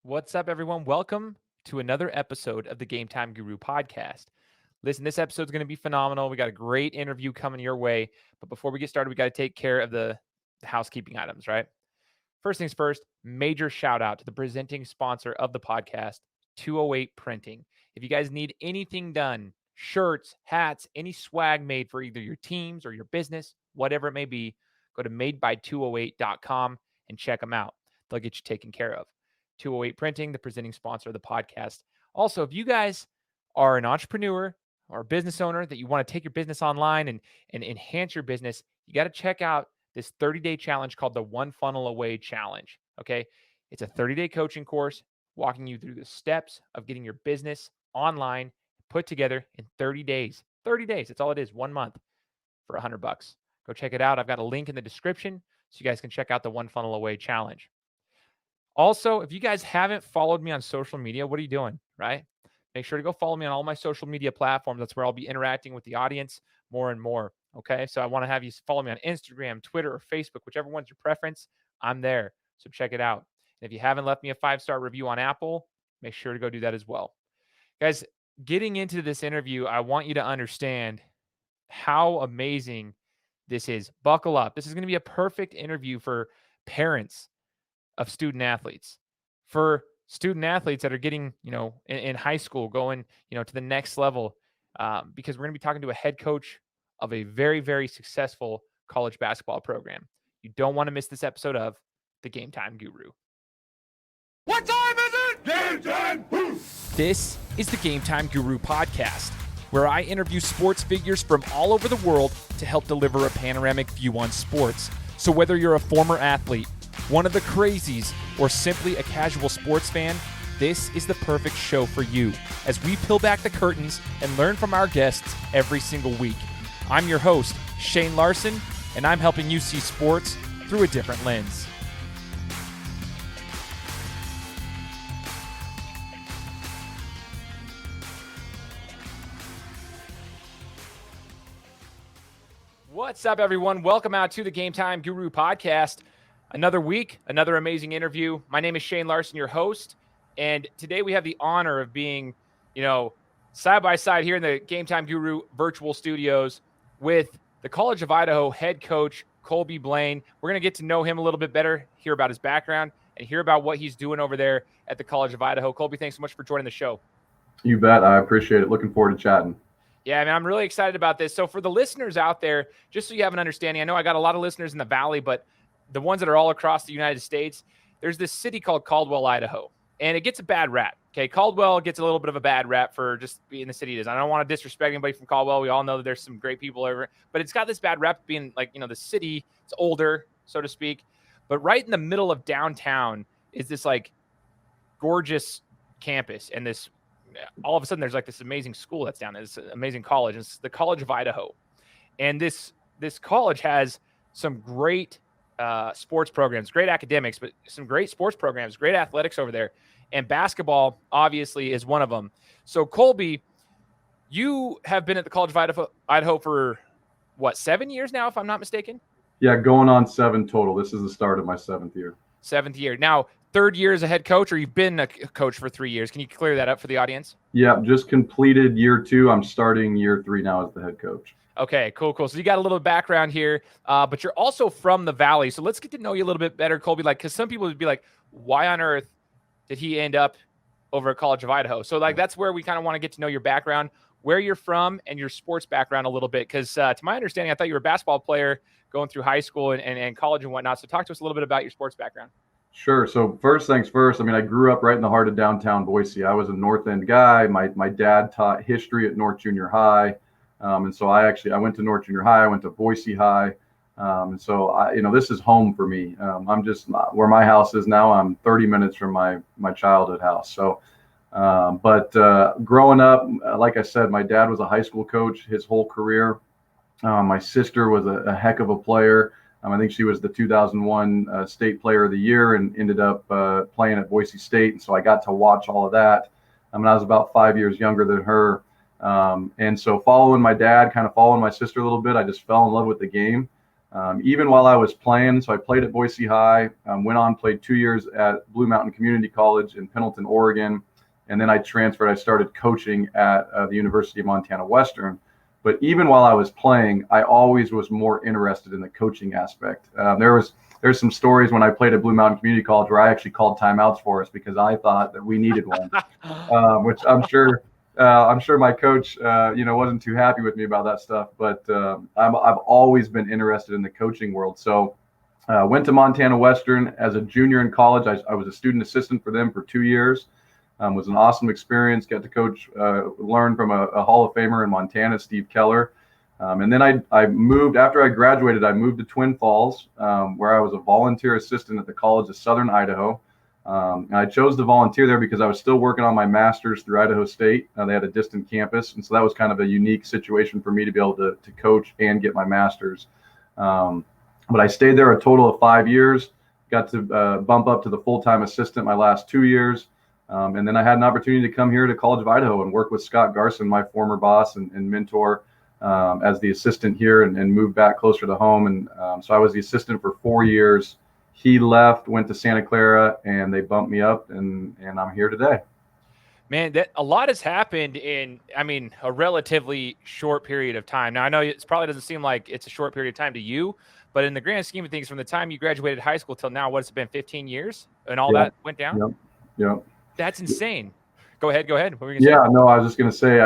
What's up, everyone? Welcome to another episode of the Gametime Guru podcast. Listen, this episode is going to be phenomenal. We got a great interview coming your way. But before we get started, we got to take care of the housekeeping items, right? First things first, major shout out to the presenting sponsor of the podcast, 208 Printing. If you guys need anything done, shirts, hats, any swag made for either your teams or your business, whatever it may be, go to madeby208.com and check them out. They'll get you taken care of. 208 Printing, the presenting sponsor of the podcast. Also, if you guys are an entrepreneur or a business owner that you want to take your business online and enhance your business, you got to check out this 30-day challenge called the One Funnel Away Challenge. Okay. It's a 30-day coaching course walking you through the steps of getting your business online put together in 30 days. 30 days. That's all it is. 1 month for $100. Go check it out. I've got a link in the description so you guys can check out the One Funnel Away Challenge. Also, if you guys haven't followed me on social media, what are you doing, right? Make sure to go follow me on all my social media platforms. That's where I'll be interacting with the audience more and more. Okay. So I want to have you follow me on Instagram, Twitter, or Facebook, whichever one's your preference. I'm there. So check it out. And if you haven't left me a 5-star review on Apple, make sure to go do that as well. Guys, getting into this interview, I want you to understand how amazing this is. Buckle up. This is going to be a perfect interview for parents of student athletes, for student athletes that are getting, in high school, going, to the next level, because we're going to be talking to a head coach of a very, very successful college basketball program. You don't want to miss this episode of the Gametime Guru. What time is it? Game time! This is the Gametime Guru podcast, where I interview sports figures from all over the world to help deliver a panoramic view on sports. So whether you're a former athlete, one of the crazies, or simply a casual sports fan, this is the perfect show for you as we peel back the curtains and learn from our guests every single week. I'm your host, Shane Larson, and I'm helping you see sports through a different lens. What's up, everyone? Welcome out to the Gametime Guru podcast. Another week, another amazing interview. My name is Shane Larson, your host, and today we have the honor of being, side by side here in the Gametime Guru virtual studios with the College of Idaho head coach, Colby Blaine. We're going to get to know him a little bit better, hear about his background, and hear about what he's doing over there at the College of Idaho. Colby, thanks so much for joining the show. You bet. I appreciate it. Looking forward to chatting. Yeah, I mean, I'm really excited about this. So for the listeners out there, just so you have an understanding, I know I got a lot of listeners in the Valley, but the ones that are all across the United States, there's this city called Caldwell, Idaho, and it gets a bad rap. Okay, Caldwell gets a little bit of a bad rap for just being the city it is. I don't want to disrespect anybody from Caldwell. We all know that there's some great people over, but it's got this bad rap being like, the city, it's older, so to speak. But right in the middle of downtown is this like gorgeous campus, and this all of a sudden there's like this amazing school that's down there, this amazing college. It's the College of Idaho, and this college has some great sports programs, great academics, but some great sports programs, great athletics over there. And basketball obviously is one of them. So Colby, you have been at the College of Idaho for what, 7 years now, if I'm not mistaken? Yeah, going on 7 total. This is the start of my 7th year. 7th year. Now, 3rd year as a head coach, or you've been a coach for 3 years. Can you clear that up for the audience? Yeah, just completed year 2. I'm starting year 3 now as the head coach. Okay, cool. So you got a little background here, but you're also from the Valley. So let's get to know you a little bit better, Colby. Because some people would be like, why on earth did he end up over at College of Idaho? So that's where we kind of want to get to know your background, where you're from, and your sports background a little bit. Because to my understanding, I thought you were a basketball player going through high school and college and whatnot. So talk to us a little bit about your sports background. Sure. So first things first, I grew up right in the heart of downtown Boise. I was a North End guy. My dad taught history at North Junior High. And so I went to North Junior High. I went to Boise High. And so this is home for me. I'm just where my house is now. I'm 30 minutes from my childhood house. So, but growing up, like I said, my dad was a high school coach his whole career. My sister was a heck of a player. I think she was the 2001 State Player of the Year and ended up playing at Boise State. And so I got to watch all of that. I was about 5 years younger than her. And so following my dad, kind of following my sister a little bit, I just fell in love with the game. even while I was playing. So I played at Boise High, went on, played 2 years at Blue Mountain Community College in Pendleton, Oregon. And then I transferred. I started coaching at the University of Montana Western. But even while I was playing, I always was more interested in the coaching aspect. There's some stories when I played at Blue Mountain Community College where I actually called timeouts for us because I thought that we needed one, which I'm sure my coach, wasn't too happy with me about that stuff. But I've always been interested in the coaching world. So went to Montana Western as a junior in college. I was a student assistant for them for 2 years. Was an awesome experience. Got to coach, learn from a Hall of Famer in Montana, Steve Keller. And then I moved, after I graduated, I moved to Twin Falls, where I was a volunteer assistant at the College of Southern Idaho. And I chose to volunteer there because I was still working on my master's through Idaho State. They had a distant campus. And so that was kind of a unique situation for me to be able to coach and get my master's. But I stayed there a total of 5 years, got to bump up to the full-time assistant my last 2 years. And then I had an opportunity to come here to College of Idaho and work with Scott Garson, my former boss and mentor, as the assistant here, and moved back closer to home. And so I was the assistant for 4 years. He left, went to Santa Clara, and they bumped me up, and I'm here today. Man, that a lot has happened in, a relatively short period of time. Now, I know it probably doesn't seem like it's a short period of time to you, but in the grand scheme of things, from the time you graduated high school till now, what's it been, 15 years? And all that went down? Yep. That's insane. Go ahead. What were you gonna say? No, I was just going to say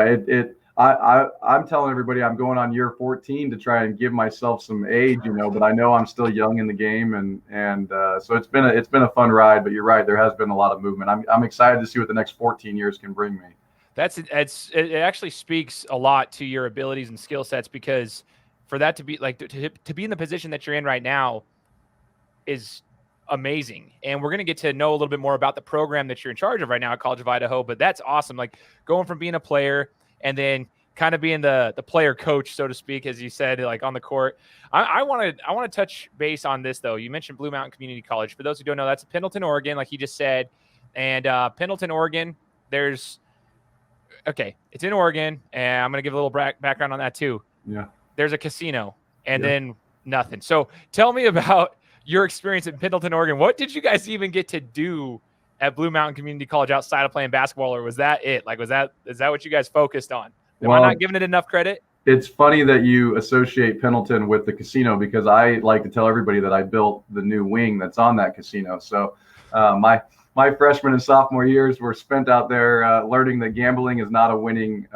I'm telling everybody I'm going on year 14 to try and give myself some age, but I know I'm still young in the game, and so it's been a fun ride. But you're right, there has been a lot of movement. I'm excited to see what the next 14 years can bring me. It actually speaks a lot to your abilities and skill sets, because for that to be like to be in the position that you're in right now is amazing. And we're going to get to know a little bit more about the program that you're in charge of right now at College of Idaho, but that's awesome. Like going from being a player and then kind of being the player coach, so to speak, as you said, like on the court. I want to touch base on this though. You mentioned Blue Mountain Community College. For those who don't know, that's Pendleton, Oregon, like he just said. And Pendleton, Oregon, it's in Oregon, and I'm going to give a little background on that too. Yeah. There's a casino and then nothing. So tell me about your experience in Pendleton, Oregon. What did you guys even get to do at Blue Mountain Community College outside of playing basketball, or was that it? Like, is that what you guys focused on? Am I not giving it enough credit? It's funny that you associate Pendleton with the casino, because I like to tell everybody that I built the new wing that's on that casino. So my freshman and sophomore years were spent out there learning that gambling is not a winning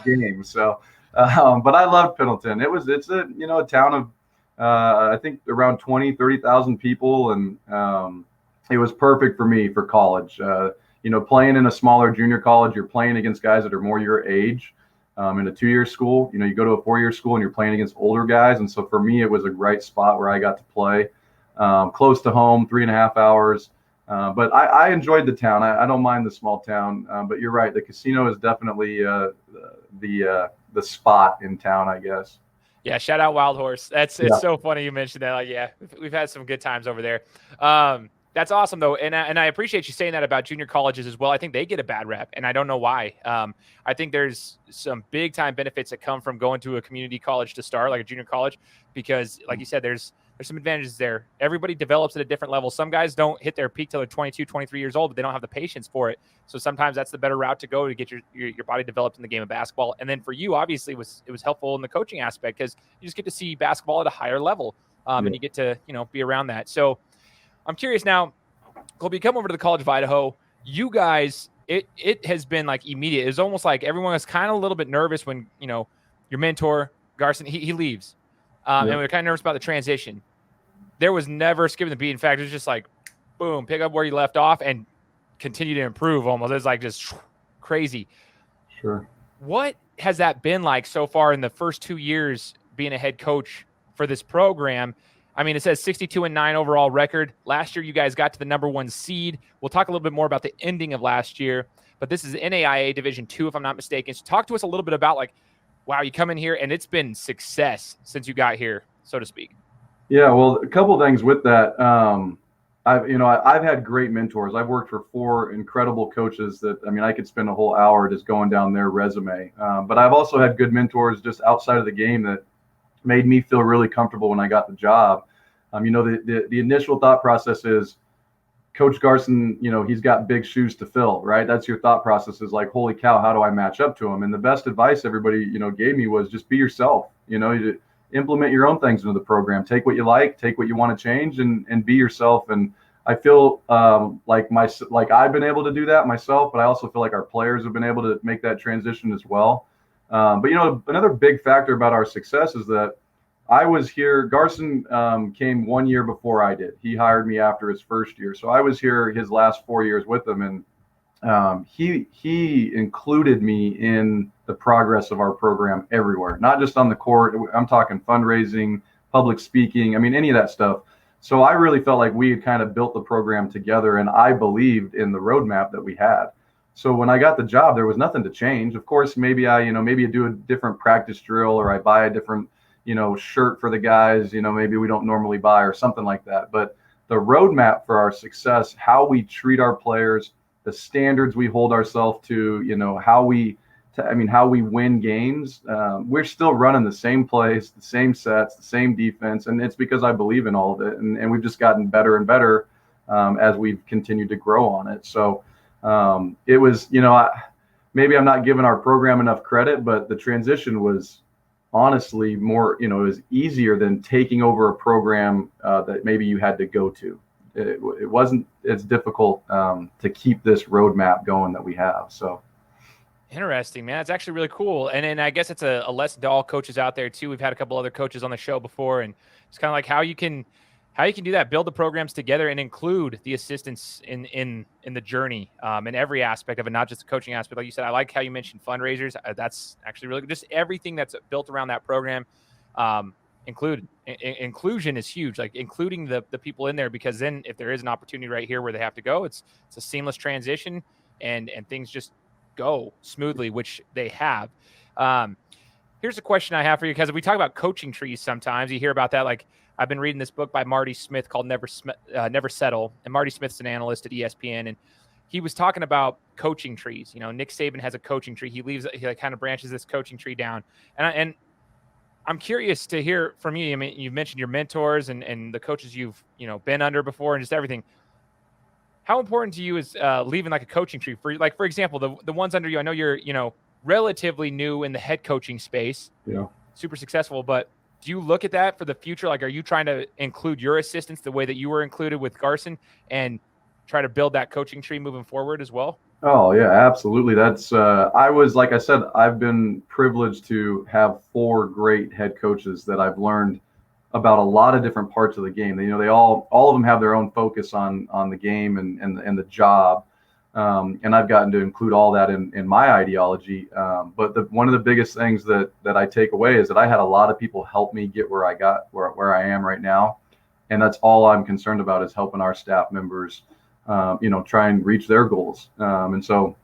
game. So, but I loved Pendleton. It's a town of I think around 30,000 people. And it was perfect for me for college. Playing in a smaller junior college, you're playing against guys that are more your age. In a 2-year school, you go to a 4-year school and you're playing against older guys. And so for me, it was a great spot where I got to play close to home, 3.5 hours. But I enjoyed the town. I don't mind the small town. But you're right. The casino is definitely the spot in town, I guess. Yeah, shout out Wild Horse. It's so funny you mentioned that. Like, we've had some good times over there. That's awesome, though, and I appreciate you saying that about junior colleges as well. I think they get a bad rep, and I don't know why. I think there's some big-time benefits that come from going to a community college to start, like a junior college, because, like you said, there's some advantages there. Everybody develops at a different level. Some guys don't hit their peak till they're 22, 23 years old, but they don't have the patience for it. So sometimes that's the better route to go to get your body developed in the game of basketball. And then for you, obviously, it was helpful in the coaching aspect, because you just get to see basketball at a higher level, and you get to be around that. So I'm curious now, Colby, come over to the College of Idaho. You guys, it has been like immediate. It's almost like everyone was kind of a little bit nervous when, your mentor, Garson, he leaves. And we were kind of nervous about the transition. There was never skipping the beat. In fact, it was just like, boom, pick up where you left off and continue to improve almost. It was like just crazy. Sure. What has that been like so far in the first 2 years being a head coach for this program? I mean, it says 62-9 overall record. Last year, you guys got to the #1 seed. We'll talk a little bit more about the ending of last year, but this is NAIA Division II, if I'm not mistaken. So talk to us a little bit about, like, wow, you come in here and it's been success since you got here, so to speak. Yeah, well, a couple of things with that. I've had great mentors. I've worked for 4 incredible coaches that, I could spend a whole hour just going down their resume. But I've also had good mentors just outside of the game that made me feel really comfortable when I got the job. The initial thought process is, Coach Garson, he's got big shoes to fill, right? That's your thought process, is like, holy cow, how do I match up to him? And the best advice everybody, gave me was just be yourself. You implement your own things into the program. Take what you like, take what you want to change, and be yourself. And I feel like I've been able to do that myself, but I also feel like our players have been able to make that transition as well. But another big factor about our success is that I was here. Garson came 1 year before I did. He hired me after his first year, so I was here his last 4 years with him, and he included me in the progress of our program everywhere, not just on the court. I'm talking fundraising, public speaking. I mean, any of that stuff. So I really felt like we had kind of built the program together, and I believed in the roadmap that we had. So when I got the job, there was nothing to change. Of course, maybe maybe do a different practice drill, or I buy a different shirt for the guys, maybe we don't normally buy, or something like that. But the roadmap for our success, how we treat our players, the standards we hold ourselves to, how we win games, we're still running the same plays, the same sets, the same defense. And it's because I believe in all of it. And we've just gotten better and better as we've continued to grow on it. So it was, maybe I'm not giving our program enough credit, but the transition was honestly more, it was easier than taking over a program that maybe you had to go to. It wasn't as difficult to keep this roadmap going that we have. So interesting, man. It's actually really cool. And I guess it's a lesson to all coaches out there too. We've had a couple other coaches on the show before, and it's kind of like how you can do that, build the programs together and include the assistants in the journey, in every aspect of it, not just the coaching aspect. Like you said, I like how you mentioned fundraisers. That's actually really good. Just everything that's built around that program. Inclusion is huge, like including the people in there, because then if there is an opportunity right here where they have to go, it's a seamless transition and things just go smoothly, which they have. Here's a question I have for you, because we talk about coaching trees sometimes. You hear about that. Like, I've been reading this book by Marty Smith called Never Settle. And Marty Smith's an analyst at ESPN. And he was talking about coaching trees. Nick Saban has a coaching tree. He kind of branches this coaching tree down. And I'm curious to hear from you. I mean, you've mentioned your mentors and the coaches you've, been under before, and just everything. How important to you is leaving like a coaching tree for example, the ones under you? I know you're, relatively new in the head coaching space. Yeah. Super successful, but do you look at that for the future? Like, are you trying to include your assistants the way that you were included with Garson and try to build that coaching tree moving forward as well? Oh yeah, absolutely. That's like I said, I've been privileged to have 4 great head coaches that I've learned about a lot of different parts of the game. They all of them have their own focus on the game and the job. And I've gotten to include all that in my ideology. But one of the biggest things that I take away is that I had a lot of people help me get where I am right now. And that's all I'm concerned about, is helping our staff members, try and reach their goals. And so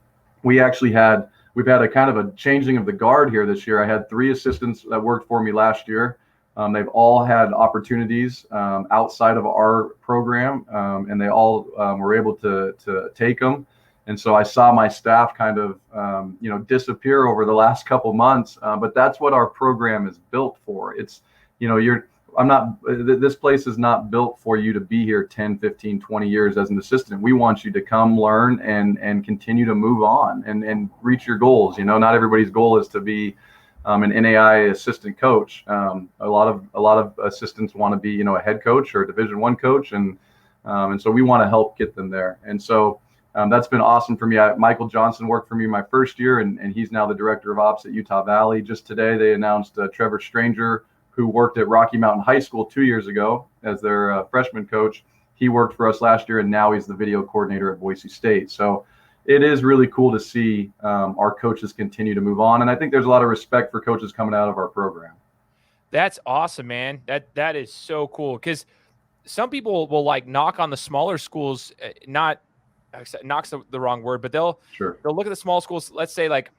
we've had a kind of a changing of the guard here this year. I had 3 assistants that worked for me last year. They've all had opportunities outside of our program, and they all were able to take them. And so I saw my staff kind of, disappear over the last couple months. But that's what our program is built for. It's, this place is not built for you to be here 10, 15, 20 years as an assistant. We want you to come learn and continue to move on and reach your goals. Not everybody's goal is to be an NAIA assistant coach. A lot of assistants want to be, a head coach or a Division I coach. And so we want to help get them there. And so that's been awesome for me. Michael Johnson worked for me my first year, and he's now the director of ops at Utah Valley. Just today, they announced Trevor Stranger, who worked at Rocky Mountain High School 2 years ago as their freshman coach. He worked for us last year, and now he's the video coordinator at Boise State. So it is really cool to see our coaches continue to move on. And I think there's a lot of respect for coaches coming out of our program. That's awesome, man. That is so cool, because some people will like knock on the smaller schools, knock's the wrong word, but they'll look at the small schools. Let's say like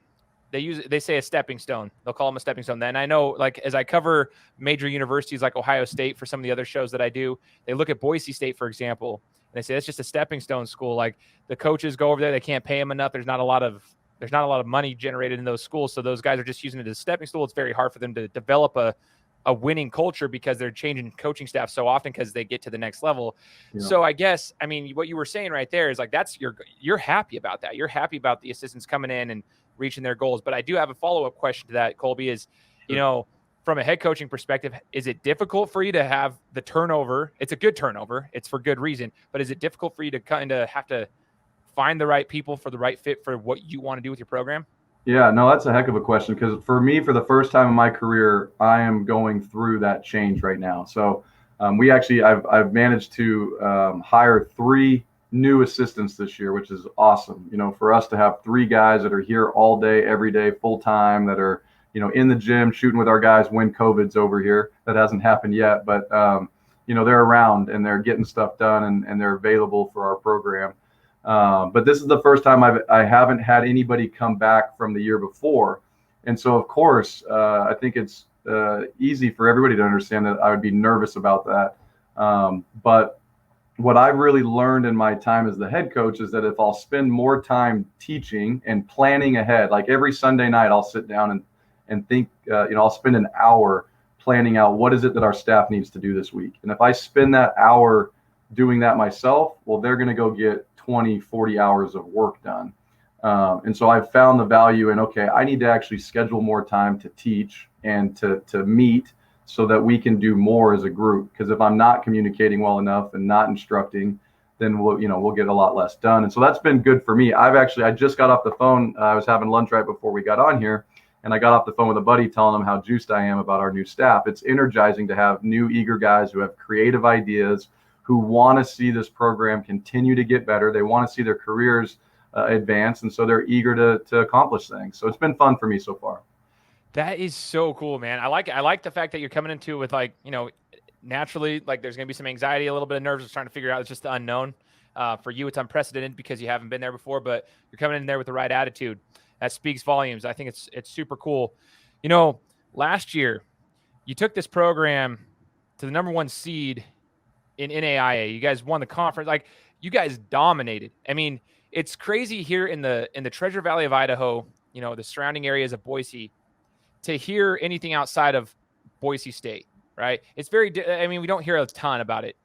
they say a stepping stone. They'll call them a stepping stone. Then I know, like, as I cover major universities like Ohio State for some of the other shows that I do, they look at Boise State, for example, and they say it's just a stepping stone school. Like, the coaches go over there, they can't pay them enough. There's not a lot of money generated in those schools, so those guys are just using it as a stepping stool. It's very hard for them to develop a a winning culture because they're changing coaching staff so often because they get to the next level. Yeah. So I guess, I mean, what you were saying right there is like, you're happy about that. You're happy about the assistants coming in and reaching their goals. But I do have a follow-up question to that, Colby, is, Sure. you know, from a head coaching perspective, is it difficult for you to have the turnover? It's a good turnover. It's for good reason. But is it difficult for you to kind of have to find the right people for the right fit for what you want to do with your program? Yeah, no, that's a heck of a question, because for me, for the first time in my career, I am going through that change right now. So I've managed to hire 3 new assistants this year, which is awesome. You know, for us to have 3 guys that are here all day, every day, full time, that are, you know, in the gym shooting with our guys when COVID's over here. That hasn't happened yet, but you know, they're around and they're getting stuff done, and they're available for our program. But this is the first time I haven't had anybody come back from the year before. And so, of course, I think it's easy for everybody to understand that I would be nervous about that. But what I've really learned in my time as the head coach is that if I'll spend more time teaching and planning ahead, like every Sunday night, I'll sit down and think, you know, I'll spend an hour planning out what is it that our staff needs to do this week. And if I spend that hour doing that myself, well, they're going to go get 20, 40 hours of work done. And so I've found the value in, okay, I need to actually schedule more time to teach and to meet so that we can do more as a group. Because if I'm not communicating well enough and not instructing, then we'll get a lot less done. And so that's been good for me. I just got off the phone. I was having lunch right before we got on here, and I got off the phone with a buddy telling him how juiced I am about our new staff. It's energizing to have new, eager guys who have creative ideas, who want to see this program continue to get better. They want to see their careers advance, and so they're eager to accomplish things. So it's been fun for me so far. That is so cool, man. I like the fact that you're coming into it with, like, you know, naturally, like, there's going to be some anxiety, a little bit of nerves, just trying to figure out. It's just the unknown. For you, it's unprecedented because you haven't been there before, but you're coming in there with the right attitude. That speaks volumes. I think it's super cool. You know, last year you took this program to the number 1 seed in NAIA. You guys won the conference. Like, you guys dominated. I mean, it's crazy here in the Treasure Valley of Idaho, you know, the surrounding areas of Boise, to hear anything outside of Boise State, right? It's I mean, we don't hear a ton about it,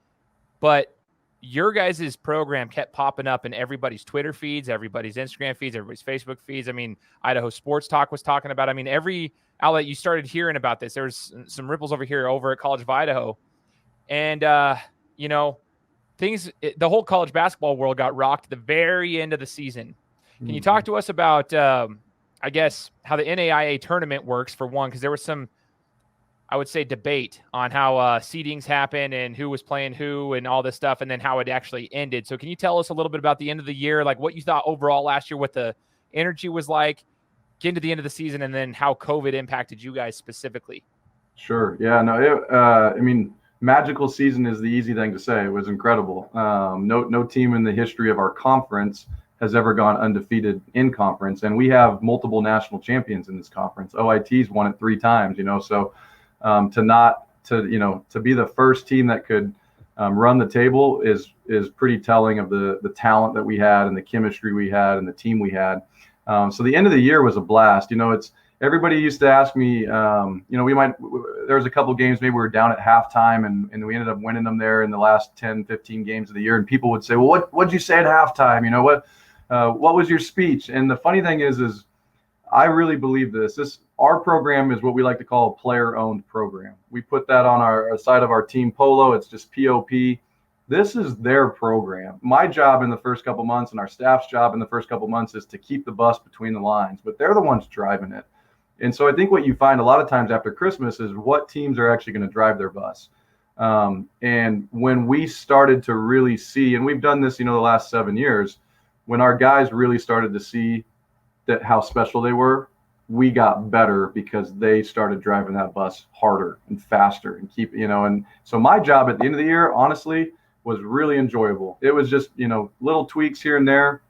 but your guys' program kept popping up in everybody's Twitter feeds, everybody's Instagram feeds, everybody's Facebook feeds. I mean, Idaho Sports Talk was talking about it. I mean, every outlet you started hearing about this. There's some ripples over here over at College of Idaho. And, you know, the whole college basketball world got rocked at the very end of the season. Can you talk to us about, I guess, how the NAIA tournament works, for one? Because there was some, I would say, debate on how seedings happen and who was playing who and all this stuff, and then how it actually ended. So can you tell us a little bit about the end of the year, like what you thought overall last year, what the energy was like, getting to the end of the season, and then how COVID impacted you guys specifically? Sure. Yeah, no, I mean, magical season is the easy thing to say. It was incredible. No team in the history of our conference has ever gone undefeated in conference, and we have multiple national champions in this conference. OIT's won it 3 times, you know, so to be the first team that could run the table is pretty telling of the talent that we had and the chemistry we had and the team we had. So the end of the year was a blast. You know, everybody used to ask me, you know, there was a couple games maybe we were down at halftime and we ended up winning them there in the last 10, 15 games of the year. And people would say, well, what'd you say at halftime? You know, what was your speech? And the funny thing is I really believe our program is what we like to call a player-owned program. We put that on our side of our team polo. It's just POP. This is their program. My job in the first couple months and our staff's job in the first couple months is to keep the bus between the lines, but they're the ones driving it. And so I think what you find a lot of times after Christmas is what teams are actually going to drive their bus. And when we started to really see, and we've done this, you know, the last 7 years, when our guys really started to see that how special they were, we got better because they started driving that bus harder and faster and and so my job at the end of the year, honestly, was really enjoyable. It was just, you know, little tweaks here and there.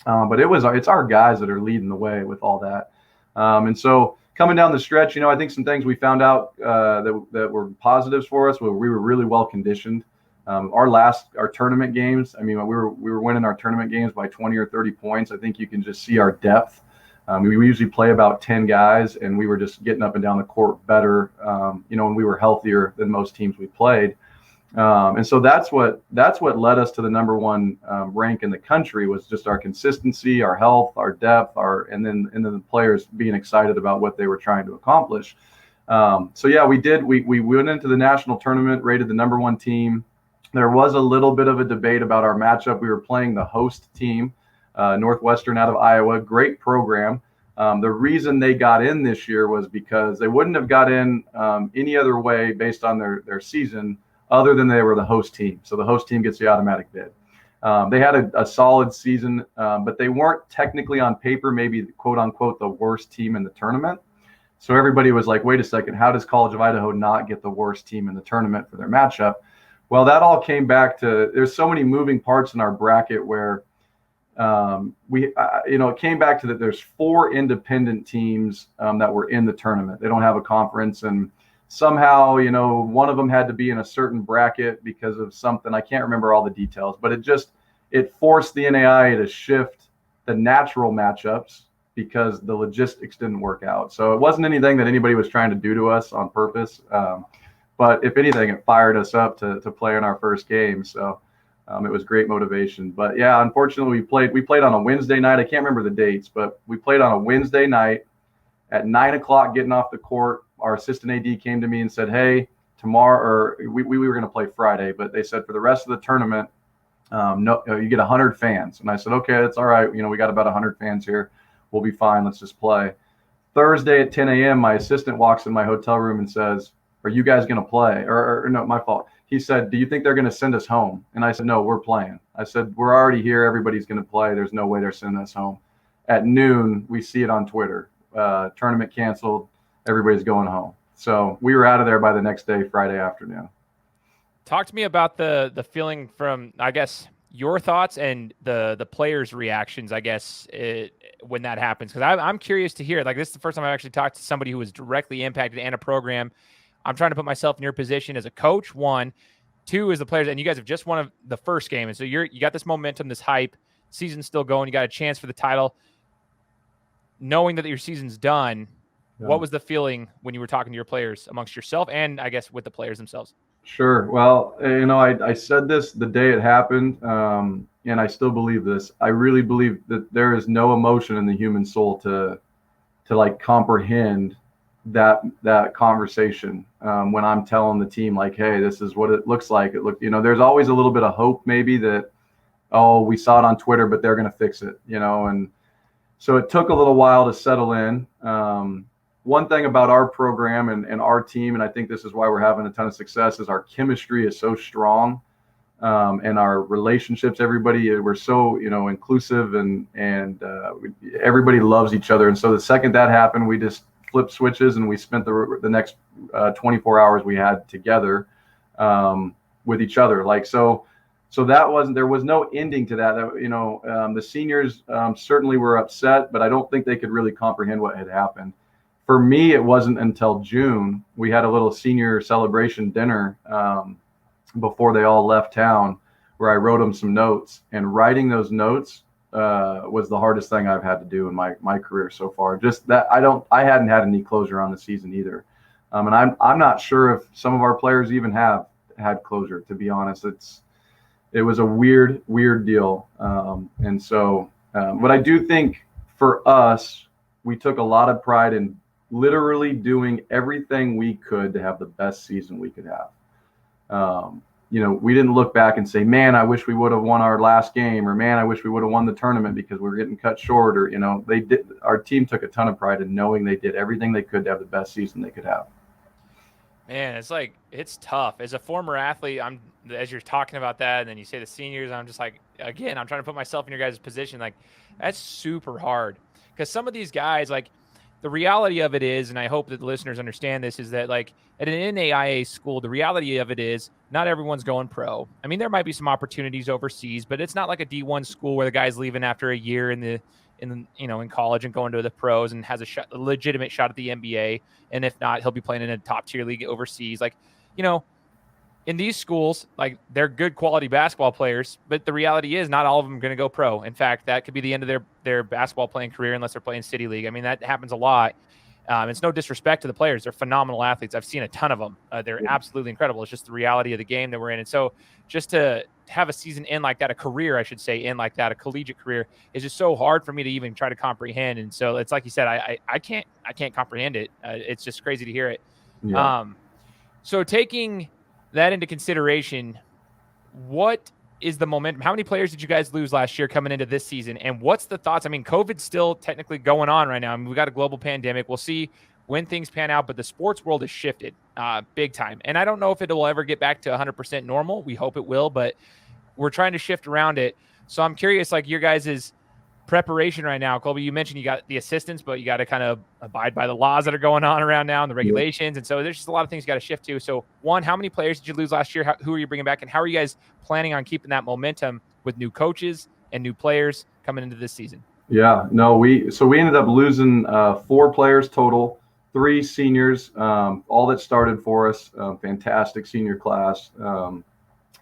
But it's our guys that are leading the way with all that. And so coming down the stretch, you know, I think some things we found out that were positives for us. We were really well conditioned. Our tournament games, I mean, we were winning our tournament games by 20 or 30 points. I think you can just see our depth. We usually play about 10 guys, and we were just getting up and down the court better, when we were healthier than most teams we played. And so that's what led us to the number one rank in the country, was just our consistency, our health, our depth, and then the players being excited about what they were trying to accomplish. So yeah, we went into the national tournament, rated the number one team. There was a little bit of a debate about our matchup. We were playing the host team, Northwestern out of Iowa, great program. The reason they got in this year was because they wouldn't have got in any other way based on their season, other than they were the host team. So the host team gets the automatic bid. They had a solid season, but they weren't technically on paper, maybe quote unquote, the worst team in the tournament. So everybody was like, wait a second, how does College of Idaho not get the worst team in the tournament for their matchup? Well, that all came back to, there's so many moving parts in our bracket where it came back to that there's 4 independent teams that were in the tournament. They don't have a conference, and somehow, one of them had to be in a certain bracket because of something. I can't remember all the details, but it forced the NAIA to shift the natural matchups because the logistics didn't work out. So it wasn't anything that anybody was trying to do to us on purpose. But if anything, it fired us up to play in our first game. So it was great motivation. But yeah, unfortunately, we played on a Wednesday night. I can't remember the dates, but we played on a Wednesday night at 9:00, getting off the court. Our assistant AD came to me and said, hey, tomorrow, or we were going to play Friday, but they said for the rest of the tournament, no, you get 100 fans. And I said, okay, that's all right. We got about 100 fans here. We'll be fine. Let's just play. Thursday at 10 a.m., my assistant walks in my hotel room and says, are you guys going to play? Or no, my fault. He said, do you think they're going to send us home? And I said, no, we're playing. I said, we're already here. Everybody's going to play. There's no way they're sending us home. At noon, we see it on Twitter. Tournament canceled. Everybody's going home. So we were out of there by the next day, Friday afternoon. Talk to me about the feeling from, I guess, your thoughts and the players' reactions, I guess, when that happens. Because I'm curious to hear. Like, this is the first time I've actually talked to somebody who was directly impacted and a program. I'm trying to put myself in your position as a coach, 1. 2 is the players, and you guys have just won the first game. And so you got this momentum, this hype. Season's still going. You got a chance for the title. Knowing that your season's done, what was the feeling when you were talking to your players amongst yourself and, I guess, with the players themselves? Sure. Well, I said this the day it happened, and I still believe this. I really believe that there is no emotion in the human soul to like comprehend that conversation when I'm telling the team, like, hey, this is what it looks like. There's always a little bit of hope, maybe that, oh, we saw it on Twitter, but they're going to fix it, and so it took a little while to settle in. One thing about our program and our team, and I think this is why we're having a ton of success, is our chemistry is so strong, and our relationships. We're so inclusive, and everybody loves each other. And so the second that happened, we just flipped switches, and we spent the next 24 hours we had together with each other. So there was no ending to that. The seniors certainly were upset, but I don't think they could really comprehend what had happened. For me, it wasn't until June. We had a little senior celebration dinner before they all left town, where I wrote them some notes. And writing those notes was the hardest thing I've had to do in my career so far. Just that I hadn't had any closure on the season either, and I'm not sure if some of our players even have had closure. To be honest, it was a weird deal, and so but I do think for us, we took a lot of pride in literally doing everything we could to have the best season we could have. We didn't look back and say, man, I wish we would have won our last game, or man, I wish we would have won the tournament because we were getting cut short, or they did. Our team took a ton of pride in knowing they did everything they could to have the best season they could have. Man, it's tough. As a former athlete, as you're talking about that, and then you say the seniors, I'm just like, again, I'm trying to put myself in your guys' position. Like, that's super hard, because some of these guys, like, the reality of it is, and I hope that the listeners understand this, is that, like, at an NAIA school, the reality of it is not everyone's going pro. I mean, there might be some opportunities overseas, but it's not like a D1 school where the guy's leaving after a year in college and going to the pros and has a legitimate shot at the NBA. And if not, he'll be playing in a top tier league overseas. Like, in these schools, like they're good quality basketball players, but the reality is not all of them are going to go pro. In fact, that could be the end of their basketball playing career unless they're playing city league. I mean, that happens a lot. It's no disrespect to the players. They're phenomenal athletes. I've seen a ton of them. They're absolutely incredible. It's just the reality of the game that we're in. And so just to have a season end like that, a career, I should say, end like that, a collegiate career, is just so hard for me to even try to comprehend. And so it's like you said, I can't comprehend it. It's just crazy to hear it. Yeah. So taking that into consideration, what is the momentum? How many players did you guys lose last year coming into this season? And what's the thoughts? I mean, COVID's still technically going on right now. I mean, we got a global pandemic. We'll see when things pan out, but the sports world has shifted big time. And I don't know if it will ever get back to 100% normal. We hope it will, but we're trying to shift around it. So I'm curious, like your guys' preparation right now. Colby, you mentioned you got the assistants, but you got to kind of abide by the laws that are going on around now and the regulations. And so there's just a lot of things you got to shift to. So one, how many players did you lose last year? Who are you bringing back? And how are you guys planning on keeping that momentum with new coaches and new players coming into this season? Yeah, no, we ended up losing 4 players total, 3 seniors, all that started for us, fantastic senior class.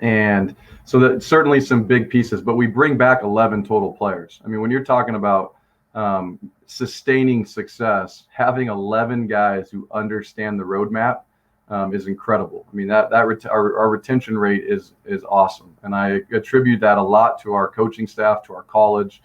And so that's certainly some big pieces, but we bring back 11 total players. I mean, when you're talking about sustaining success, having 11 guys who understand the roadmap is incredible. I mean, our retention rate is awesome. And I attribute that a lot to our coaching staff, to our college.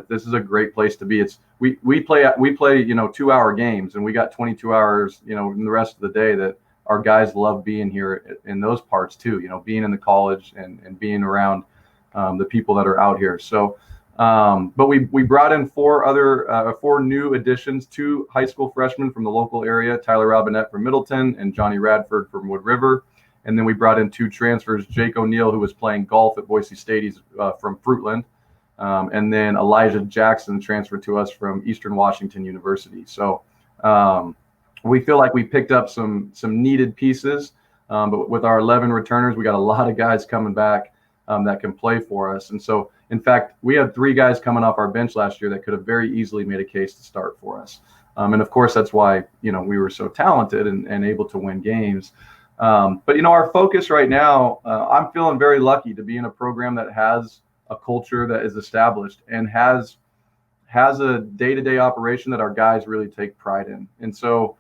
This is a great place to be. We play 2-hour games, and we got 22 hours, in the rest of the day that our guys love being here in those parts too, being in the college and being around the people that are out here. So, but we brought in 4 new additions, 2 high school freshmen from the local area, Tyler Robinette from Middleton and Johnny Radford from Wood River. And then we brought in 2 transfers, Jake O'Neill, who was playing golf at Boise State, he's from Fruitland. And then Elijah Jackson transferred to us from Eastern Washington University. So, we feel like we picked up some needed pieces, but with our 11 returners, we got a lot of guys coming back that can play for us. And so, in fact, we had 3 guys coming off our bench last year that could have very easily made a case to start for us. And of course, that's why we were so talented and able to win games. But our focus right now, I'm feeling very lucky to be in a program that has a culture that is established and has a day-to-day operation that our guys really take pride in. And so,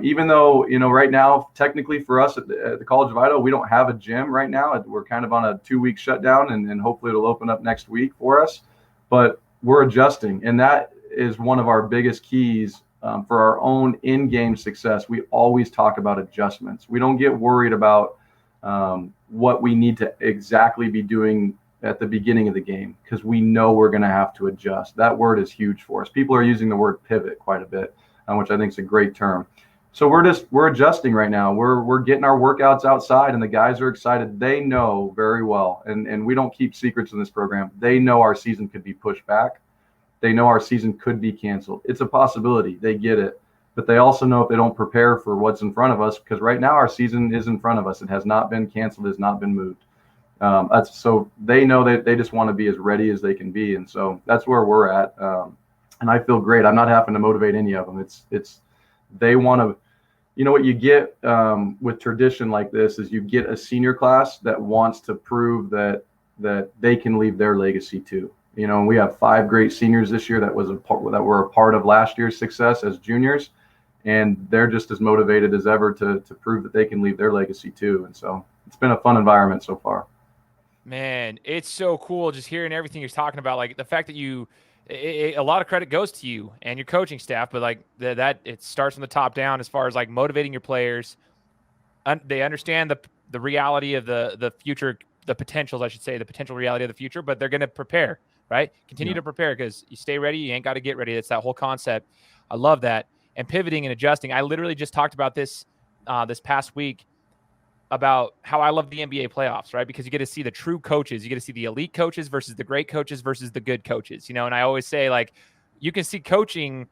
even though, right now, technically for us at the College of Idaho, we don't have a gym right now. We're kind of on a 2-week shutdown, and hopefully it'll open up next week for us. But we're adjusting, and that is one of our biggest keys for our own in-game success. We always talk about adjustments. We don't get worried about what we need to exactly be doing at the beginning of the game, because we know we're going to have to adjust. That word is huge for us. People are using the word pivot quite a bit, which I think is a great term. So we're adjusting right now. We're getting our workouts outside, and the guys are excited. They know very well, and we don't keep secrets in this program. They know our season could be pushed back. They know our season could be canceled. It's a possibility. They get it. But they also know if they don't prepare for what's in front of us, because right now our season is in front of us. It has not been canceled, has not been moved. So they know that they just want to be as ready as they can be. And so that's where we're at. And I feel great. I'm not having to motivate any of them. They want to, what you get with tradition like this is you get a senior class that wants to prove that they can leave their legacy too. And we have 5 great seniors this year that were a part of last year's success as juniors, and they're just as motivated as ever to prove that they can leave their legacy too. And so it's been a fun environment so far. Man, it's so cool just hearing everything you're talking about. Like the fact that a lot of credit goes to you and your coaching staff, but like that it starts from the top down as far as like motivating your players. They understand the reality of the future, the potentials, I should say, the potential reality of the future, but they're going to prepare, right? Continue to prepare, because you stay ready, you ain't got to get ready. That's that whole concept. I love that. And pivoting and adjusting. I literally just talked about this this past week about how I love the NBA playoffs, right? Because you get to see the true coaches. You get to see the elite coaches versus the great coaches versus the good coaches, and I always say, like, you can see coaching,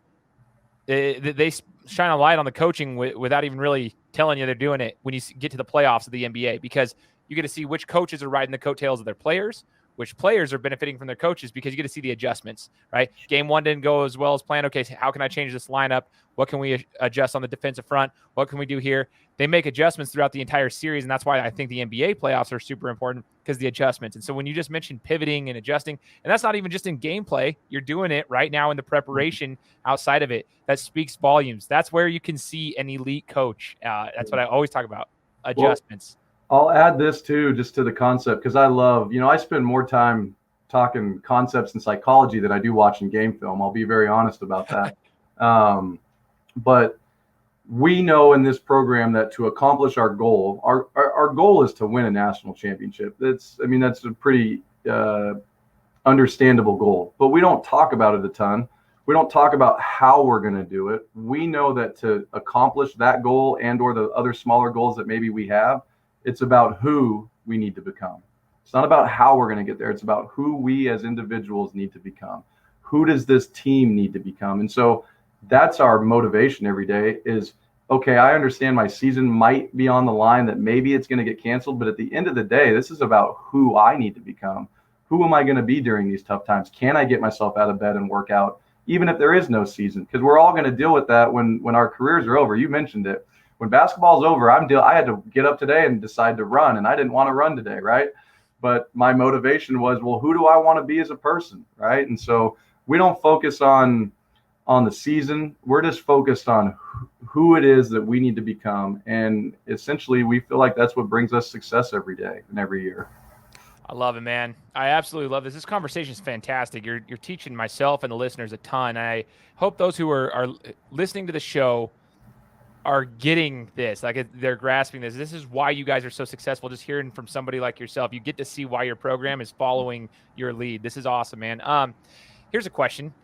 they shine a light on the coaching without even really telling you they're doing it when you get to the playoffs of the NBA, because you get to see which coaches are riding the coattails of their players, which players are benefiting from their coaches because you get to see the adjustments, right? Game one didn't go as well as planned. Okay, so how can I change this lineup? What can we adjust on the defensive front? What can we do here? They make adjustments throughout the entire series, and that's why I think the NBA playoffs are super important, because the adjustments. And so when you just mentioned pivoting and adjusting, and that's not even just in gameplay, you're doing it right now in the preparation outside of it. That speaks volumes. That's where you can see an elite coach. That's what I always talk about, adjustments. Well, I'll add this too, just to the concept, because I love, I spend more time talking concepts and psychology than I do watching game film. I'll be very honest about that. But we know in this program that to accomplish our goal, our goal is to win a national championship. That's a pretty understandable goal, but we don't talk about it a ton. We don't talk about how we're going to do it. We know that to accomplish that goal and or the other smaller goals that maybe we have, it's about who we need to become. It's not about how we're going to get there. It's about who we as individuals need to become. Who does this team need to become? And so that's our motivation every day is, okay, I understand my season might be on the line, that maybe it's going to get canceled, but at the end of the day, this is about who I need to become. Who am I going to be during these tough times? Can I get myself out of bed and work out, even if there is no season? Because we're all going to deal with that when our careers are over. You mentioned it. When basketball's over, I had to get up today and decide to run, and I didn't want to run today, right? But my motivation was, well, who do I want to be as a person, right? And so we don't focus on the season. We're just focused on who it is that we need to become. And essentially, we feel like that's what brings us success every day and every year. I love it, man. I absolutely love this. This conversation is fantastic. You're teaching myself and the listeners a ton. I hope those who are listening to the show are getting this, like they're grasping this. This is why you guys are so successful. Just hearing from somebody like yourself, you get to see why your program is following your lead. This is awesome, man. Here's a question.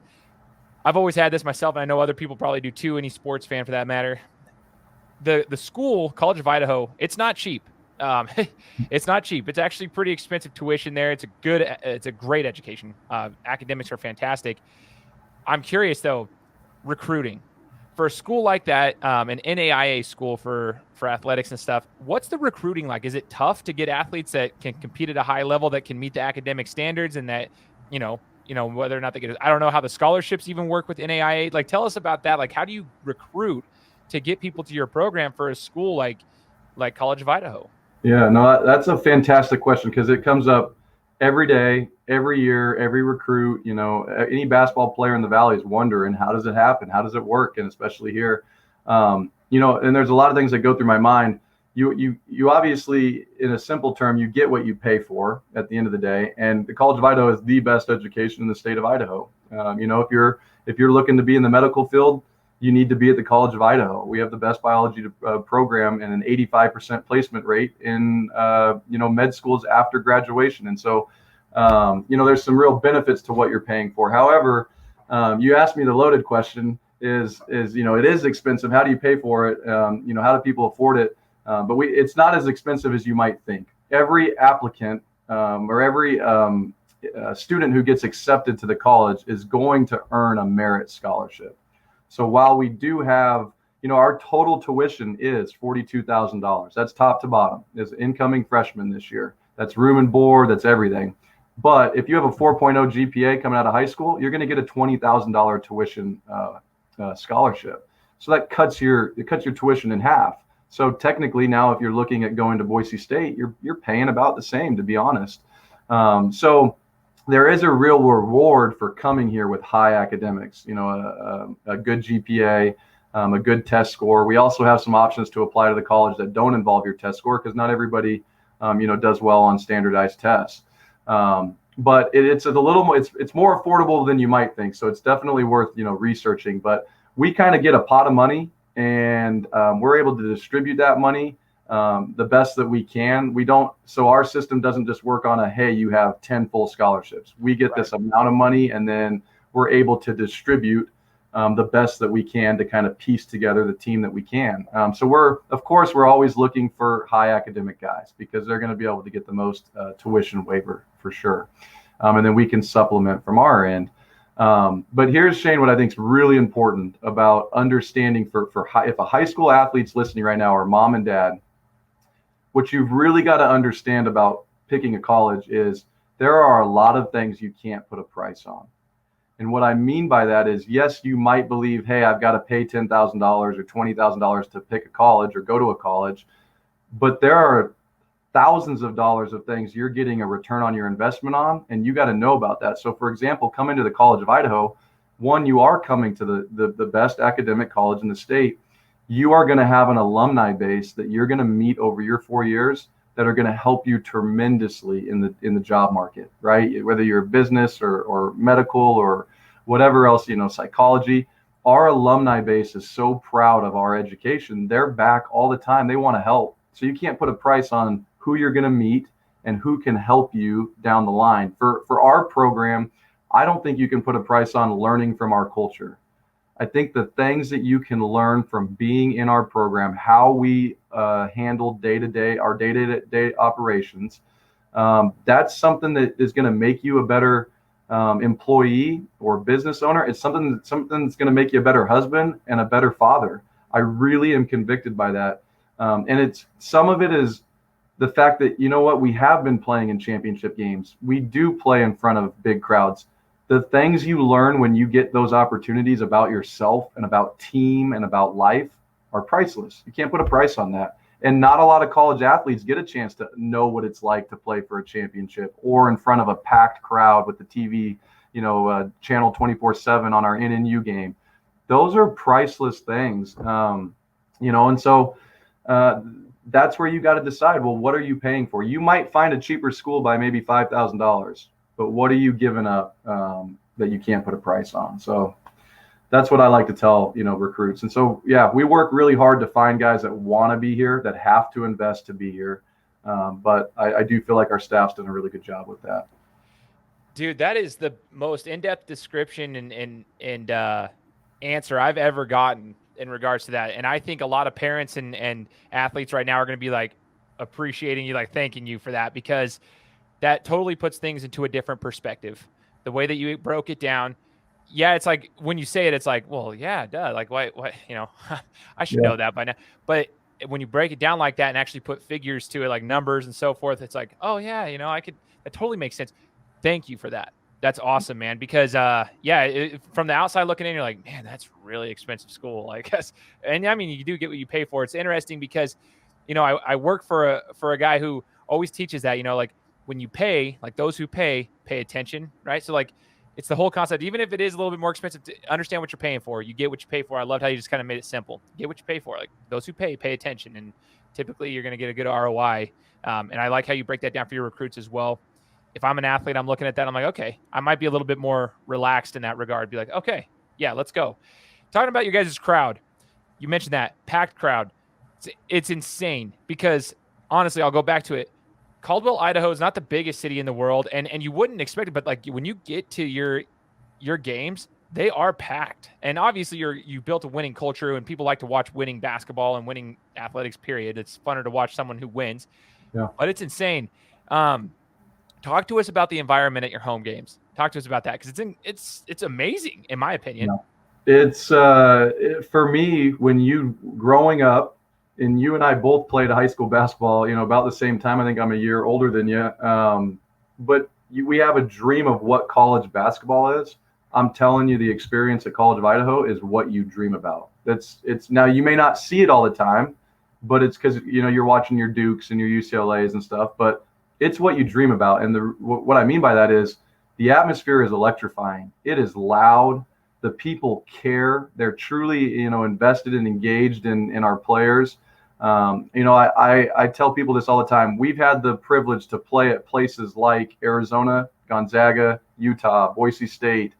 I've always had this myself, and I know other people probably do too, any sports fan for that matter. The school, College of Idaho, it's not cheap. It's not cheap. It's actually pretty expensive tuition there. It's a great education. Academics are fantastic. I'm curious though, recruiting for a school like that, an NAIA school for athletics and stuff. What's the recruiting like? Is it tough to get athletes that can compete at a high level, that can meet the academic standards, and that, whether or not they get it? I don't know how the scholarships even work with NAIA. Like, tell us about that. Like, how do you recruit to get people to your program for a school like College of Idaho? Yeah, no, that's a fantastic question, because it comes up every day, every year, every recruit. Any basketball player in the Valley is wondering, how does it happen? How does it work? And especially here, and there's a lot of things that go through my mind. You obviously, in a simple term, you get what you pay for at the end of the day. And the College of Idaho is the best education in the state of Idaho. If you're looking to be in the medical field, you need to be at the College of Idaho. We have the best biology program and an 85% placement rate in med schools after graduation. And so there's some real benefits to what you're paying for. However, you asked me the loaded question is it is expensive. How do you pay for it? How do people afford it? But it's not as expensive as you might think. Every applicant or every student who gets accepted to the college is going to earn a merit scholarship. So while we do have, our total tuition is $42,000. That's top to bottom. As incoming freshmen this year. That's room and board. That's everything. But if you have a 4.0 GPA coming out of high school, you're going to get a $20,000 tuition scholarship. So that cuts your tuition in half. So technically now, if you're looking at going to Boise State, you're paying about the same, to be honest. So there is a real reward for coming here with high academics, a good GPA, a good test score. We also have some options to apply to the college that don't involve your test score, because not everybody, does well on standardized tests. But it's a little more, it's more affordable than you might think. So it's definitely worth, researching. But we kind of get a pot of money, and we're able to distribute that money the best that we can. So our system doesn't just work on hey, you have 10 full scholarships. We get this amount of money, and then we're able to distribute the best that we can to kind of piece together the team that we can. So we're always looking for high academic guys, because they're going to be able to get the most tuition waiver for sure. And then we can supplement from our end. But here's, Shane, what I think is really important about understanding if a high school athlete's listening right now, or mom and dad, what you've really got to understand about picking a college is there are a lot of things you can't put a price on. And what I mean by that is, yes, you might believe, hey, I've got to pay $10,000 or $20,000 to pick a college or go to a college, but there are thousands of dollars of things you're getting a return on your investment on, and you got to know about that. So, for example, coming to the College of Idaho, one, you are coming to the best academic college in the state. You are going to have an alumni base that you're going to meet over your 4 years that are going to help you tremendously in the job market, right? Whether you're business or medical or whatever else, psychology. Our alumni base is so proud of our education. They're back all the time. They want to help. So you can't put a price on who you're going to meet and who can help you down the line. For our program, I don't think you can put a price on learning from our culture. I think the things that you can learn from being in our program, how we handle our day-to-day operations, that's something that is going to make you a better employee or business owner. It's something that's going to make you a better husband and a better father. I really am convicted by that. And some of it is the fact that, we have been playing in championship games. We do play in front of big crowds. The things you learn when you get those opportunities about yourself and about team and about life are priceless. You can't put a price on that. And not a lot of college athletes get a chance to know what it's like to play for a championship or in front of a packed crowd with the TV, channel 24/7 on our NNU game. Those are priceless things. And so that's where you got to decide, well, what are you paying for? You might find a cheaper school by maybe $5,000. But what are you giving up that you can't put a price on? So that's what I like to tell, recruits. And so, yeah, we work really hard to find guys that want to be here, that have to invest to be here. But I do feel like our staff's done a really good job with that. Dude, that is the most in-depth description and answer I've ever gotten in regards to that. And I think a lot of parents and athletes right now are going to be like appreciating you, like thanking you for that, because that totally puts things into a different perspective. The way that you broke it down. Yeah, it's like when you say it, it's like, well, yeah, duh. Like, why I should know that by now. But when you break it down like that and actually put figures to it, like numbers and so forth, it's like, oh, yeah, that totally makes sense. Thank you for that. That's awesome, man. Because, from the outside looking in, you're like, man, that's really expensive school, I guess. And I mean, you do get what you pay for. It's interesting because, I work for a guy who always teaches that, like, when you pay, like those who pay attention, right? So like it's the whole concept, even if it is a little bit more expensive, to understand what you're paying for. You get what you pay for. I loved how you just kind of made it simple. Get what you pay for. Like those who pay attention. And typically you're going to get a good ROI. And I like how you break that down for your recruits as well. If I'm an athlete, I'm looking at that. I'm like, okay, I might be a little bit more relaxed in that regard. Be like, okay, yeah, let's go. Talking about your guys' crowd. You mentioned that packed crowd. It's insane because honestly, I'll go back to it. Caldwell, Idaho is not the biggest city in the world, and you wouldn't expect it, but like when you get to your games, they are packed. And obviously you built a winning culture, and people like to watch winning basketball and winning athletics, period. It's funner to watch someone who wins. Yeah. But it's insane. Talk to us about the environment at your home games. Talk to us about that, because it's amazing in my opinion. Yeah. It's for me, when you growing up, and you and I both played high school basketball, about the same time. I think I'm a year older than you. But we have a dream of what college basketball is. I'm telling you, the experience at College of Idaho is what you dream about. It's now, you may not see it all the time, but it's because, you're watching your Dukes and your UCLAs and stuff, but it's what you dream about. And what I mean by that is the atmosphere is electrifying. It is loud. The people care. They're truly, invested and engaged in our players. I tell people this all the time. We've had the privilege to play at places like Arizona, Gonzaga, Utah, Boise State,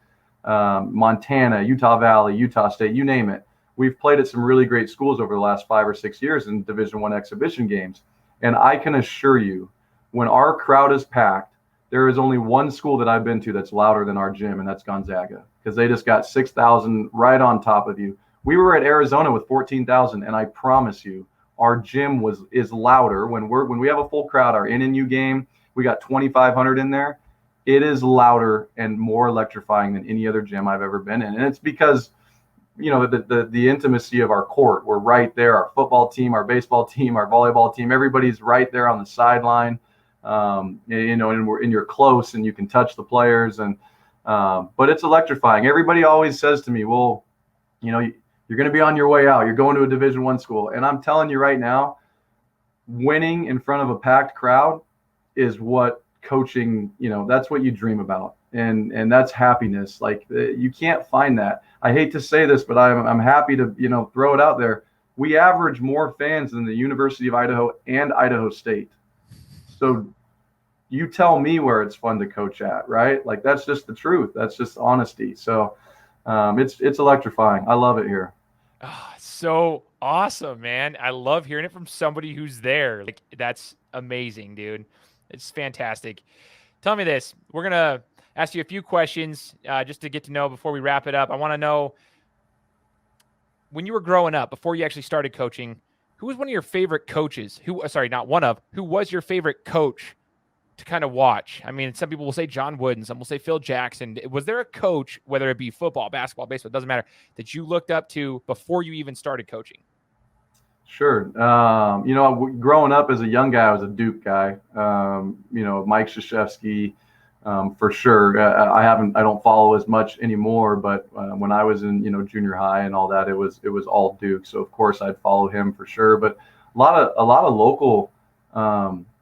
Montana, Utah Valley, Utah State, you name it. We've played at some really great schools over the last 5 or 6 years in Division I exhibition games. And I can assure you, when our crowd is packed, there is only one school that I've been to that's louder than our gym, and that's Gonzaga, because they just got 6,000 right on top of you. We were at Arizona with 14,000, and I promise you, our gym is louder when we have a full crowd. Our NNU game, we got 2,500 in there. It is louder and more electrifying than any other gym I've ever been in, and it's because the intimacy of our court. We're right there. Our football team, our baseball team, our volleyball team, everybody's right there on the sideline. and you're close and you can touch the players. But it's electrifying. Everybody always says to me, well, you're going to be on your way out. You're going to a Division I school. And I'm telling you right now, winning in front of a packed crowd is what coaching, that's what you dream about. And that's happiness. Like, you can't find that. I hate to say this, but I'm happy to, throw it out there. We average more fans than the University of Idaho and Idaho State. So you tell me where it's fun to coach at, right? Like, that's just the truth. That's just honesty. So it's electrifying. I love it here. Oh, so awesome, man. I love hearing it from somebody who's there. Like, that's amazing, dude. It's fantastic. Tell me this. We're going to ask you a few questions just to get to know before we wrap it up. I want to know, when you were growing up, before you actually started coaching, who was one of your favorite coaches? Who was your favorite coach to kind of watch? I mean, some people will say John Wood and some will say Phil Jackson. Was there a coach, whether it be football, basketball, baseball, it doesn't matter, that you looked up to before you even started coaching? Sure. Growing up as a young guy, I was a Duke guy. Mike Krzyzewski, for sure. I don't follow as much anymore, but when I was in, junior high and all that, it was all Duke. So of course I'd follow him for sure. But a lot of local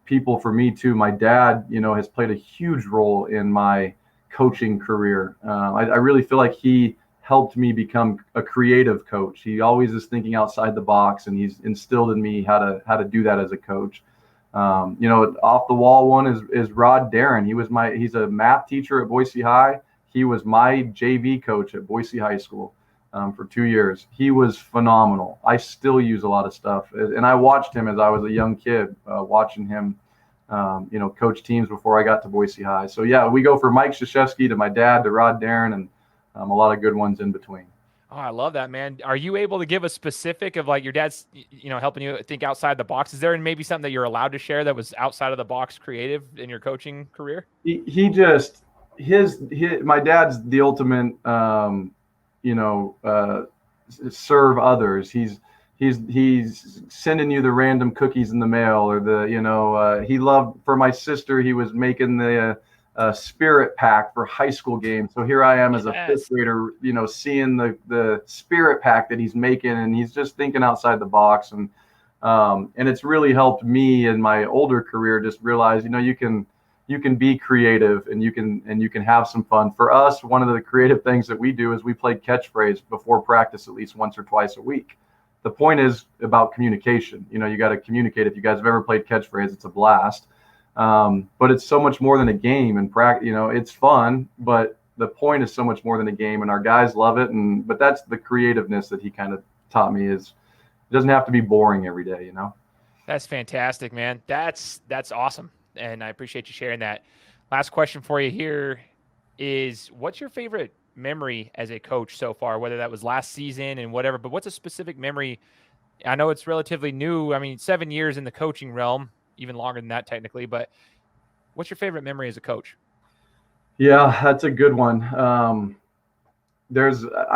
people for me too. My dad, has played a huge role in my coaching career. I really feel like he helped me become a creative coach. He always is thinking outside the box, and he's instilled in me how to do that as a coach. Off the wall one is Rod Darren. He's a math teacher at Boise High. He was my JV coach at Boise High School for 2 years. He was phenomenal. I still use a lot of stuff, and I watched him as I was a young kid, watching him, coach teams before I got to Boise High. So yeah, we go from Mike Krzyzewski to my dad to Rod Darren, and a lot of good ones in between. Oh, I love that, man. Are you able to give a specific of, like, your dad's, helping you think outside the box? Is there maybe something that you're allowed to share that was outside of the box creative in your coaching career? My dad's the ultimate, serve others. He's sending you the random cookies in the mail, or he loved, for my sister, he was making the spirit pack for high school games. So here I am as a fifth grader, seeing the spirit pack that he's making, and he's just thinking outside the box. And it's really helped me in my older career just realize, you can be creative, and you can have some fun. For us, one of the creative things that we do is we play catchphrase before practice at least once or twice a week. The point is about communication. You got to communicate. If you guys have ever played catchphrase, it's a blast. But it's so much more than a game, and it's fun, but the point is so much more than a game, and our guys love it. But that's the creativeness that he kind of taught me, is it doesn't have to be boring every day, That's fantastic, man. That's awesome. And I appreciate you sharing that. Last question for you here is, what's your favorite memory as a coach so far, whether that was last season and whatever, but what's a specific memory? I know it's relatively new. I mean, 7 years in the coaching realm, even longer than that technically, but what's your favorite memory as a coach? Yeah, that's a good one. I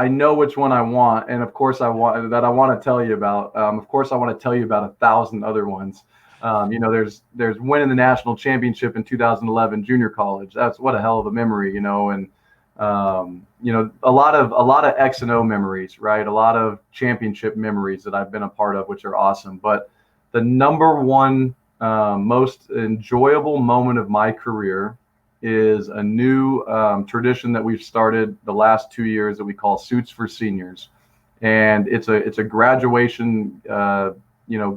know which one I want. And of course I want to tell you about. Of course I want to tell you about 1,000 other ones. There's winning the national championship in 2011 junior college. That's what a hell of a memory, and a lot of X and O memories, right? A lot of championship memories that I've been a part of, which are awesome. But the number one most enjoyable moment of my career is a new tradition that we've started the last 2 years that we call Suits for Seniors. And it's a graduation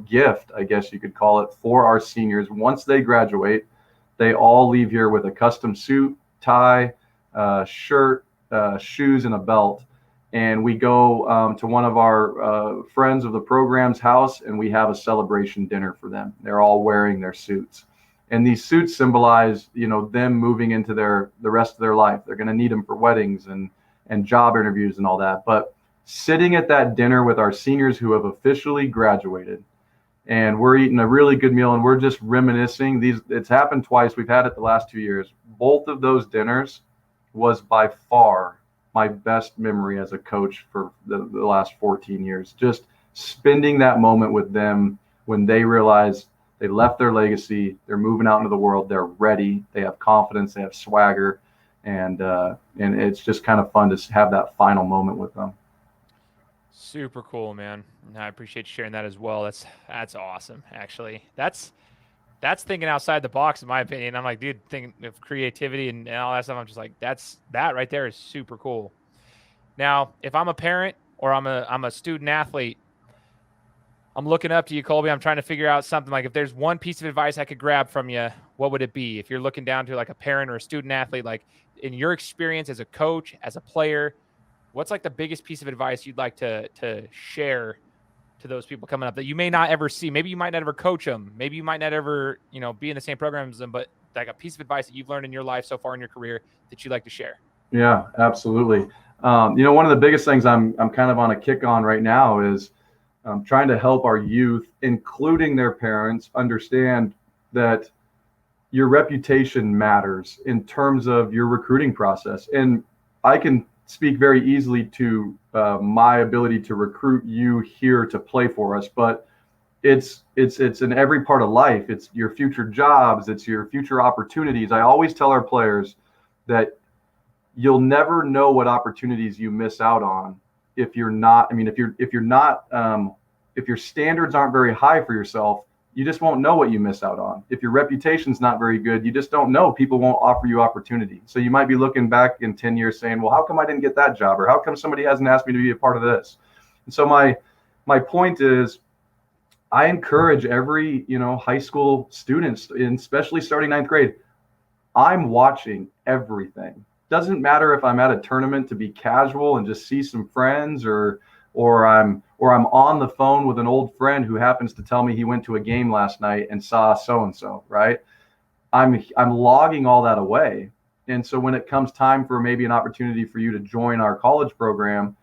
gift, I guess you could call it, for our seniors. Once they graduate, they all leave here with a custom suit, tie, shirt, shoes, and a belt. And we go to one of our friends of the program's house, and we have a celebration dinner for them. They're all wearing their suits. And these suits symbolize, them moving into the rest of their life. They're going to need them for weddings and job interviews and all that. But sitting at that dinner with our seniors who have officially graduated, and we're eating a really good meal, and we're just reminiscing. It's happened twice. We've had it the last 2 years. Both of those dinners was by far my best memory as a coach for the last 14 years. Just spending that moment with them when they realize They left their legacy. They're moving out into the world. They're ready. They have confidence. They have swagger, and it's just kind of fun to have that final moment with them. Super cool, man. I appreciate you sharing that as well. That's awesome. Actually, that's thinking outside the box, in my opinion. I'm like, dude, thinking of creativity and all that stuff. I'm just like, that right there is super cool. Now, if I'm a parent or I'm a student athlete, I'm looking up to you, Colby. I'm trying to figure out something. Like, if there's one piece of advice I could grab from you, what would it be? If you're looking down to like a parent or a student athlete, like in your experience as a coach, as a player, what's like the biggest piece of advice you'd like to share to those people coming up that you may not ever see? Maybe you might not ever coach them. Maybe you might not ever, be in the same program as them, but like a piece of advice that you've learned in your life so far in your career that you'd like to share. Yeah, absolutely. One of the biggest things I'm kind of on a kick on right now is trying to help our youth, including their parents, understand that your reputation matters in terms of your recruiting process. And I can speak very easily to my ability to recruit you here to play for us, but it's in every part of life. It's your future jobs, it's your future opportunities. I always tell our players that you'll never know what opportunities you miss out on if you're not, if your standards aren't very high for yourself, you just won't know what you miss out on. If your reputation's not very good, you just don't know. People won't offer you opportunity. So you might be looking back in 10 years saying, well, how come I didn't get that job? Or how come somebody hasn't asked me to be a part of this? And so my point is, I encourage every, high school students, and especially starting ninth grade, I'm watching everything. Doesn't matter if I'm at a tournament to be casual and just see some friends, or I'm on the phone with an old friend who happens to tell me he went to a game last night and saw so-and-so, right? I'm logging all that away. And so when it comes time for maybe an opportunity for you to join our college program,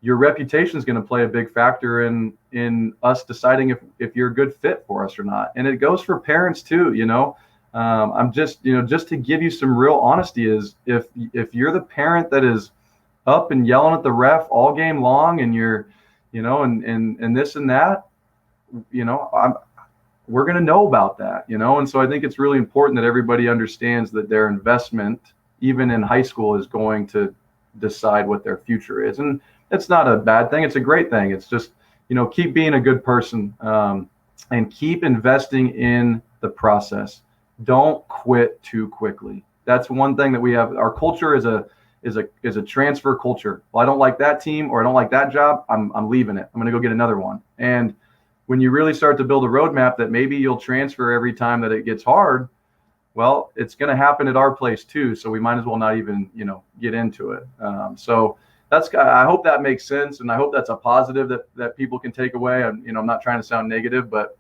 your reputation is going to play a big factor in us deciding if you're a good fit for us or not. And it goes for parents too, I'm just to give you some real honesty is if you're the parent that is up and yelling at the ref all game long and you're, and this and that, we're going to know about that, And so I think it's really important that everybody understands that their investment, even in high school, is going to decide what their future is. And it's not a bad thing. It's a great thing. It's just, keep being a good person, and keep investing in the process. Don't quit too quickly. That's one thing that we have. Our culture is a transfer culture. Well, I don't like that team or I don't like that job. I'm leaving it. I'm going to go get another one. And when you really start to build a roadmap that maybe you'll transfer every time that it gets hard, well, it's going to happen at our place too. So we might as well not even, get into it. So I hope that makes sense. And I hope that's a positive that people can take away. I'm not trying to sound negative, but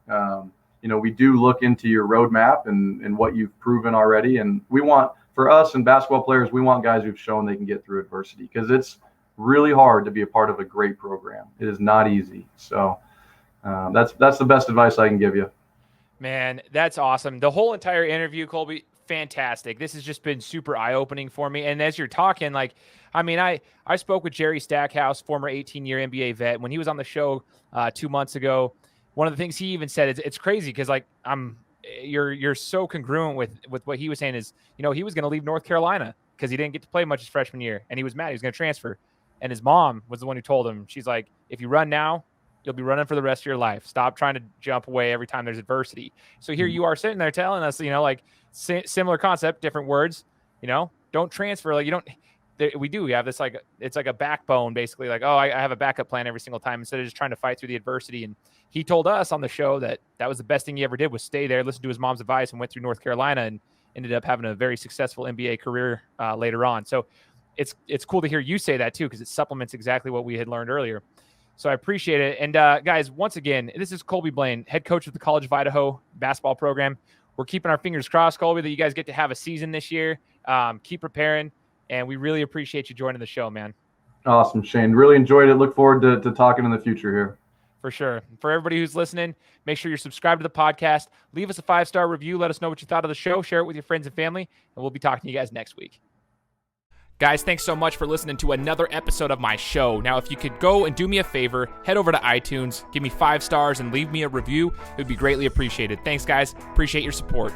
we do look into your roadmap and what you've proven already. And for us and basketball players, we want guys who've shown they can get through adversity, because it's really hard to be a part of a great program. It is not easy. So that's the best advice I can give you. Man, that's awesome. The whole entire interview, Colby, fantastic. This has just been super eye-opening for me. And as you're talking, I spoke with Jerry Stackhouse, former 18-year NBA vet, when he was on the show 2 months ago. One of the things he even said is it's crazy because you're so congruent with what he was saying is, he was going to leave North Carolina because he didn't get to play much his freshman year, and he was mad. He was going to transfer. And his mom was the one who told him, she's like, if you run now, you'll be running for the rest of your life. Stop trying to jump away every time there's adversity. So here you are sitting there telling us, similar concept, different words, don't transfer. We have this, it's like a backbone, basically, I have a backup plan every single time instead of just trying to fight through the adversity. And he told us on the show that was the best thing he ever did, was stay there, listen to his mom's advice, and went through North Carolina and ended up having a very successful NBA career later on. So it's cool to hear you say that too, because it supplements exactly what we had learned earlier. So I appreciate it. And guys, once again, this is Colby Blaine, head coach of the College of Idaho basketball program. We're keeping our fingers crossed, Colby, that you guys get to have a season this year. Keep preparing. And we really appreciate you joining the show, man. Awesome, Shane. Really enjoyed it. Look forward to talking in the future here. For sure. For everybody who's listening, make sure you're subscribed to the podcast. Leave us a 5-star review. Let us know what you thought of the show. Share it with your friends and family. And we'll be talking to you guys next week. Guys, thanks so much for listening to another episode of my show. Now, if you could go and do me a favor, head over to iTunes, give me 5 stars, and leave me a review, it would be greatly appreciated. Thanks, guys. Appreciate your support.